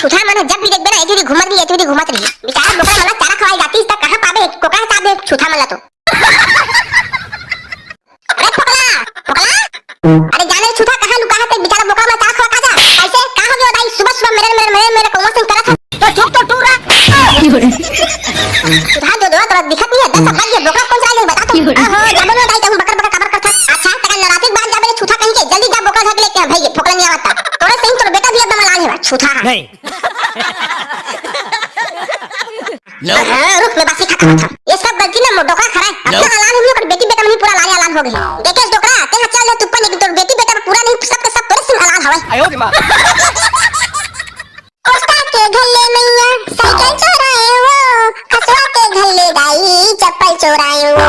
छूठा मन जब भी देखबे ना एती घुमत रही बेचारा बोका वाला चारा खवाई जाती त कहां पाबे कोका ताबे छूठा मन ला तो अरे पकला अरे जाने छूठा कहां लुका है बेचारा बोका में चारा खवा खा जा ऐसे का हो गया भाई सुबह मेरे कोमा से करा था तो ठोक तो टूरा छूठा दो तो दिखत नहीं है 10 बार ये बोका कौन सा ले बता तो ओहो जाबे ना दाई तुम बकर खबर करता अच्छा तका नराते बाद जाबे छूठा कहीं के जल्दी जा बोका धक लेके भाई फोकला नहीं आवता तोरे सही तोर बेटा भी एकदम लाल है छूठा नहीं नो रुक मैं बासी खा था ये सब गलती ना डोकरा खरा है अपना लाल हम लोग बेटी बेटा नहीं पूरा लाल हो गए देखे डोकरा ते चल ले तुप्पा लेकिन तोर बेटी बेटा पूरा नहीं सब के सब तोरे से लाल हवे आयो रे मां कोस्ता के घल्ले मैया साइकिल चोराए वो खसवा के घल्ले दाई चप्पल चोराए वो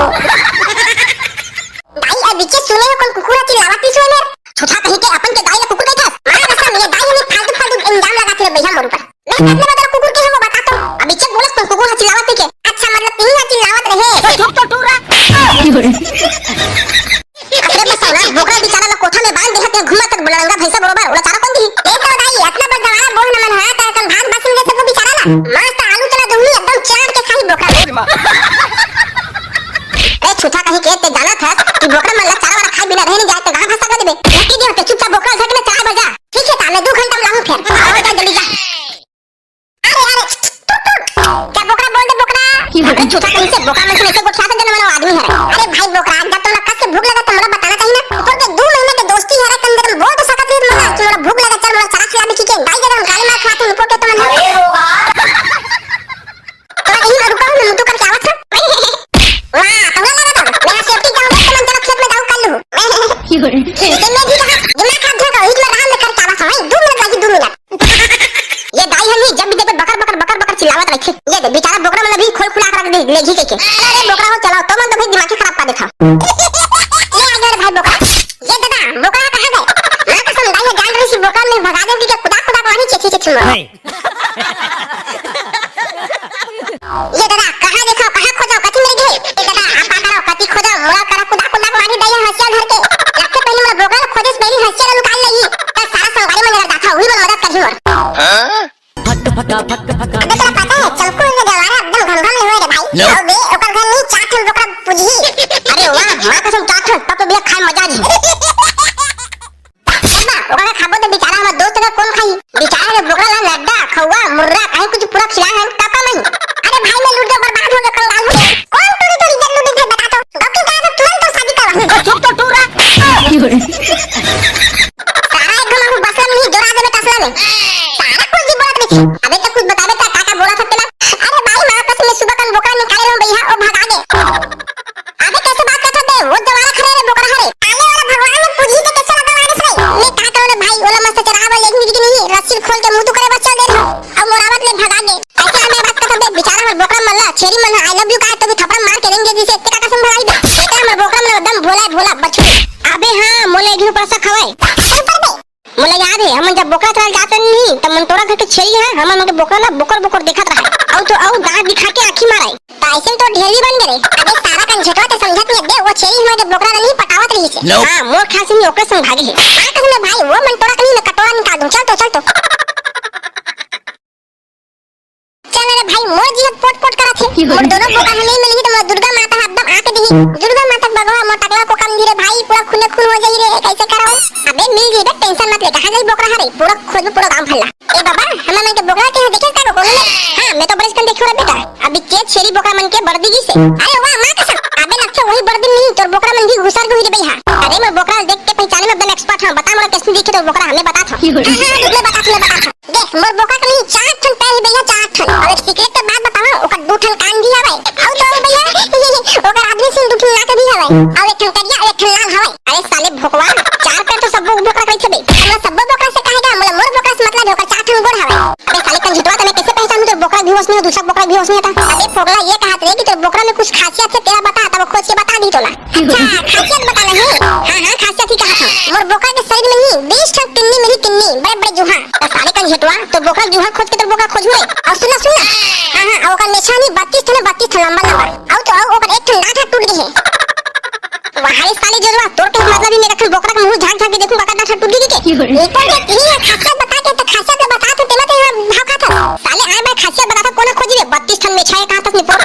दाई अब बीच सुने कौन कुकुरा चिल्लावती सुने छुटा कहीं के अपन के दाई ने कुकुर बैठा मां रसा मेरे दाई ने फालतू इल्जाम लगाते रहे भैया मोर पर मैं अपने मतलब कुकुर के वो बताता हूं अब बीच बोलस कौन कुकुर चिल्लावती के अच्छा मतलब तीन चिल्लावत रहे ठोक तो टूरा अरे बसाना बोकरा बेचारा ना कोठा में बांध देहते घुमा तक बुलंगा भैंसा बरोबर ओला चारा कौन दी एक तो दाई अपना बड़ गवारा बोल न मन है त कल भात बसन में सब बेचारा ना मस्त आलू चला दूंगी एकदम चाट के खाई बोकरा ए छूटा कहीं के ते जाना था कि बोकरा मन ला चारा वाला खाई बिना रह नहीं जाए तो कहां फंसा कर देबे लकी दे होते चुपचाप बोकरा झट में चारा बजा ठीक है ताले 2 घंटा में लाऊं फिर आओ जा जल्दी जा अरे क्या बोकरा बोल दे बोकरा अरे छूटा कहीं से बोकरा में से गोठा से देने वाला आदमी है अरे भाई बोकरा जब तुम कस से भूख लगा तो हमरा बताना चाहिए ना ऊपर के 2 महीने के दोस्ती है रे कंदर में बहुत सकत है मला तुम्हारा भूख लगा चल मला चारा खिला दे ठीक है गाय जरा गाली मार खाते ऊपर के तो मन अरे होगा तो यही ना रुका मैं मुंह करके आवत था वाह कहां लगा था मैं सेफ्टी जाऊं तो मन जरा खेत में जाऊं कर लूं ठीक है मैं भी कहा दिमाग खा धो इस में राम में करके आवत है 2 मिनट लगी 2 मिनट ये दाई हनी जब भी देखे बकर चिल्लावत रखे ये दे बेचारा बोकरा मतलब भी खोल खुला कर रख दे ले घी के अरे बोकरा हो चलाओ तो मन तो भाई दिमाग खराब कर देता ये आ गया भाई बोकरा ये दादा बोकरा कहां गए मैं कसम दाई जान रही सी बोकरा में भगा दे कि खुदा वाली चेची मार नहीं ये दादा कहां देखो कहां खोजो कति मेरे गए ये दादा आप आ करो कति खोजो मोरा करा खुदा वाली दाई हंसिया घर के लगते पहले मैं बोकरा खोजे पहले हंसिया निकाल लगी तो सारा संगारी में लगा था वही मदद कर दी और फक्का अबे तेरा पता है चलको ने गवारा एकदम घमघम में होए रे भाई No. और बे ओकर घर नहीं चाट बोकरा पुजी अरे वाह मां कसम चाट तब तो बिया खाए मजा जी बाबा ओकर खाबो तो बेचारा हमर दोस्त का कौन खाई बेचारा रे बोकरा ला लड्डा खवा मुर्रा कहीं कुछ पूरा खिला है तापा नहीं अरे भाई मैं लूट दो बर्बाद हो गया कल लालू कौन तोरी इज्जत लूट दे बता तो डॉक्टर का तो तुरंत तो शादी करवा ठोक तो टूरा सारा एकदम हम बस में नहीं जोरा दे बेटा असला में सारा कुछ जी बात नहीं अबे तो कुछ बता बेटा काका बोला था तेरा अरे भाई मां कसम में सुबह कल बोकरा निकाले रहो भैया और भगा दे अबे कैसे बात करता दे वो जवाना खड़े रे बोकरा हरे आले वाला भगवान ने पूजी के कैसे लगा मारे से मैं का करूं भाई ओला मस्त चरावा लेकिन की नहीं रस्सी खोल के मुंह तो करे बच्चा दे और मोरावत ले भगा दे ऐसे मैं बात करता दे बेचारा हमारा बोकरा मल्ला छेरी मन आई लव यू का तो भी थप्पड़ मार के देंगे जिसे इतने का कसम भगाई दे बेटा हमारा बोकरा में एकदम भोला बच्चू अबे हां मोले एक पैसा खवाए मोला याद है हम जब बोकरा चल जाते नहीं तब मन तोरा घर के छेरी है हम मन के बोकरा ना बोकर देखत रहा औ तो औ दांत दिखा के आंखी मारे तो ऐसे तो ढेरी बन गए अबे सारा कन झटवा तो समझत नहीं दे वो छेरी हमारे बोकरा नहीं पटावत रही से हां मोर खास नहीं ओकर संग भागे है हां कहले भाई वो मन तोरा कहीं ना कटोरा निकाल दूं चल तो चल रे भाई मोर जीत पोट करा थे मोर दोनों बोकरा हमें मिली तो दुर्गा माता एकदम आके दी दुर्गा माता भगवा मोर टकला को कम दी रे भाई पूरा खून हो जाई रे कैसे कराओ अबे मिल गई बे टेंशन मत ले कहां गई बोकरा हरे पूरा खोज पूरा काम फैला ए बाबा हम मन के बोकरा के देखे का बोले हां मैं तो बरस कर देखो रे बेटा अभी के छेरी बोकरा मन के बर्दी गी से अरे वाह मां कसम अबे लगता वही बर्दी नहीं तोर बोकरा मन की घुसर गई रे भैया अरे मैं बोकरा देख के पहचाने में एकदम एक्सपर्ट हां बता मोर कैसे देखे तो बोकरा हमें बता था हां तुझे बता देख मोर बोकरा के नहीं 4 ठन पैर भैया 4 ठन और एक सीक्रेट तो बात बताओ ओकर 2 ठन कान भी हवे आओ तो भैया ओकर आदमी से 2 ठन नाक भी हवे और एक ठन करिया एक ठन लाल हवे अरे साले भोकवा 4 पैर तो सब बोकरा कैसे बे हमरा सब बोकरा से कहेगा मोर बोकरा से मतलब ओकर 4 ठन गोड़ हवे अबे साले कन झटवा तो मैं कैसे पहचानूं तेरे बोकरा भी होश नहीं दूसरा बोकरा भी होश नहीं था अबे फोगला ये कहत रे कि तेरे बोकरा में कुछ खासियत है तेरा बता तब खोज के बता दी तोला अच्छा खासियत बताना है हां खासियत ही कहा था मोर बोकरा के शरीर में नहीं 20 ठन किन्नी मेरी किन्नी बड़े जुहा तो साले कन झटवा तो बोकरा जुहा खोज के तेरे बोकरा खोज हुए और सुना हां ओकर निशानी 32 ठन लंबा आओ तो आओ ओकर एक ठन डांठ टूट गई है वहां साले जोरवा तोड़ के मतलब ही मेरा बोकरा का मुंह झांक झांक के देखूं बका डांठ टूट गई के ऊपर ये खासियत बता के तो खासियत बता तो तेला ते भाव साले आए बार खासियत बता कोना खोजी रे 32 ठन में छे कहां तक निपो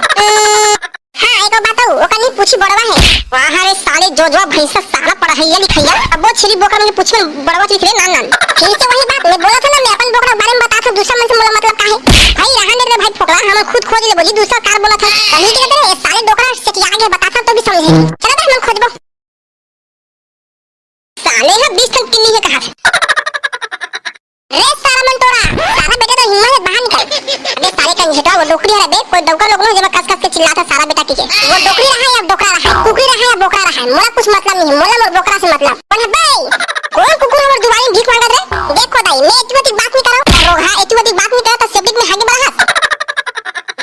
हां एक बताओ ओका नहीं पूछी बड़वा है वहां रे साले जो भैंसा साला पड़ा है ये लिखैया अब वो छिरी बोका में पूछ में बड़वा चीज रे नान नान फिर से वही बात मैं बोला था ना मैं अपन बोकरा बारे में बता था दूसरा मन से मोला मतलब का है भाई रहने दे भाई फोकला हम खुद खोज ले बोली दूसरा कार बोला था कहीं के ये साले डोकरा से कि आगे बता था तो भी समझे चलो बस हम खोजबो साले है 20 ठन किन्नी है कहां से रे सारा मन तोड़ा सारा बेटा तो हिम्मत है बाहर निकल अबे साले का झटवा वो डोकरी है बे कोई डोका लोग ना जब कस कस के चिल्लाता सारा बेटा की वो डोकरी रहा या डोकरा रहा कुकरी रहा या बोकरा रहा मोला कुछ मतलब नहीं है मोला मोर बोकरा से मतलब पर भाई कौन कुकुर हमर दुआरी में भीख मांगत रे देखो दाई मैं एतवती बात नहीं करो रोगा एतवती बात नहीं करो तो सेब्रिक में हागे बड़ा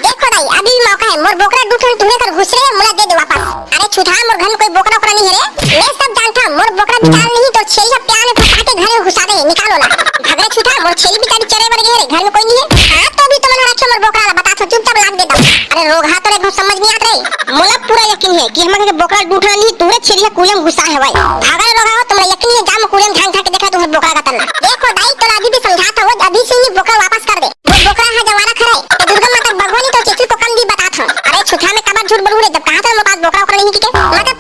देखो दाई अभी भी मौका है मोर बोकरा दूठन तुहे कर घुस रे मोला दे दे वापस अरे छुठा मोर घर में कोई बोकरा ओकरा नहीं है रे मैं सब जानता मोर बोकरा बिचार नहीं तो छेली प्यार में फंसा के घर में घुसा दे निकालो ना भगरे छुठा मोर छेली बिचारी चरे बर गए रे घर में कोई नहीं है हां तो भी तुम रखे मोर बोकरा बता तो चुपचाप लाग देता अरे रोगा तो रे समझ नहीं आता रे मोला पूरा यकीन है कि हमरा के बोकरा दूठा नहीं तुरे छेलिया कुलम घुसा है भाई भगरे रोगा हो तुमरा यकीन है जाम कुलम ढंग ढंग के देखा तुम बोकरा का तना देखो दाई तो अभी भी समझाता हो अभी से ही बोकरा वापस कर दे वो बोकरा है जवाना खरे तो दुर्गा माता भगवानी तो चेतु को कम भी बता था अरे छुठा में कबर झूठ बोलू रे जब कहा था मेरे पास बोकरा नहीं की के मतलब